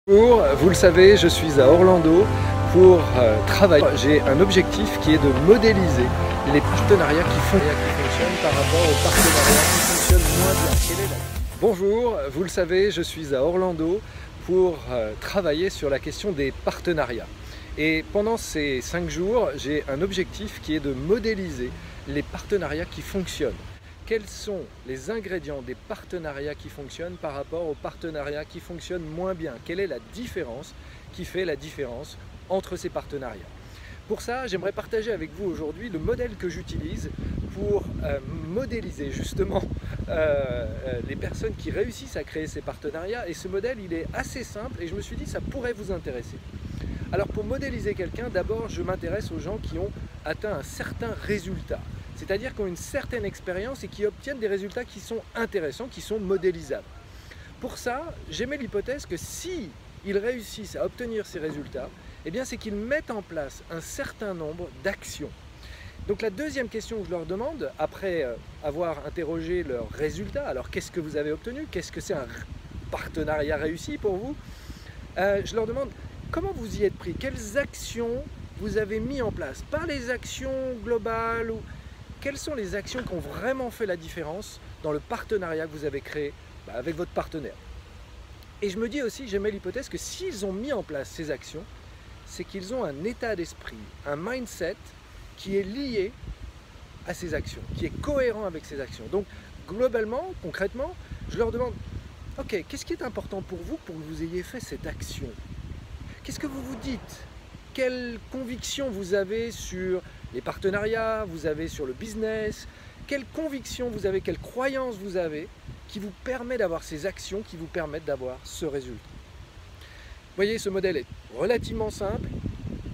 Bonjour, vous le savez, je suis à Orlando pour travailler. J'ai un objectif qui est de modéliser les partenariats qui fonctionnent par rapport aux partenariats qui fonctionnent moins bien. Bonjour, vous le savez, je suis à Orlando pour travailler sur la question des partenariats. Et pendant ces 5 jours, j'ai un objectif qui est de modéliser les partenariats qui fonctionnent. Quels sont les ingrédients des partenariats qui fonctionnent par rapport aux partenariats qui fonctionnent moins bien? Quelle est la différence qui fait la différence entre ces partenariats? Pour ça, j'aimerais partager avec vous aujourd'hui le modèle que j'utilise pour modéliser justement les personnes qui réussissent à créer ces partenariats. Et ce modèle, il est assez simple et je me suis dit que ça pourrait vous intéresser. Alors pour modéliser quelqu'un, d'abord je m'intéresse aux gens qui ont atteint un certain résultat. C'est-à-dire qui ont une certaine expérience et qui obtiennent des résultats qui sont intéressants, qui sont modélisables. Pour ça, j'émets l'hypothèse que si ils réussissent à obtenir ces résultats, eh bien c'est qu'ils mettent en place un certain nombre d'actions. Donc la deuxième question que je leur demande, après avoir interrogé leurs résultats, alors qu'est-ce que vous avez obtenu? Qu'est-ce que c'est un partenariat réussi pour vous? Je leur demande comment vous y êtes pris, quelles actions vous avez mis en place, pas les actions globales ou quelles sont les actions qui ont vraiment fait la différence dans le partenariat que vous avez créé avec votre partenaire. Et je me dis aussi, j'émets l'hypothèse que s'ils ont mis en place ces actions, c'est qu'ils ont un état d'esprit, un mindset qui est lié à ces actions, qui est cohérent avec ces actions. Donc globalement, concrètement, je leur demande, ok, qu'est-ce qui est important pour que vous ayez fait cette action? Qu'est-ce que vous vous dites? Quelle conviction vous avez sur les partenariats, vous avez sur le business? Quelle conviction vous avez, quelle croyance vous avez qui vous permet d'avoir ces actions qui vous permettent d'avoir ce résultat? Vous voyez, ce modèle est relativement simple.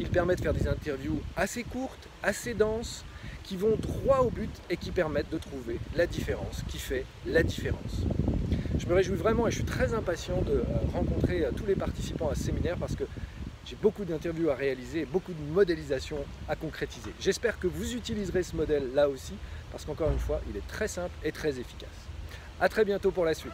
Il permet de faire des interviews assez courtes, assez denses, qui vont droit au but et qui permettent de trouver la différence, qui fait la différence. Je me réjouis vraiment et je suis très impatient de rencontrer tous les participants à ce séminaire parce que j'ai beaucoup d'interviews à réaliser et beaucoup de modélisation à concrétiser. J'espère que vous utiliserez ce modèle là aussi parce qu'encore une fois, il est très simple et très efficace. À très bientôt pour la suite.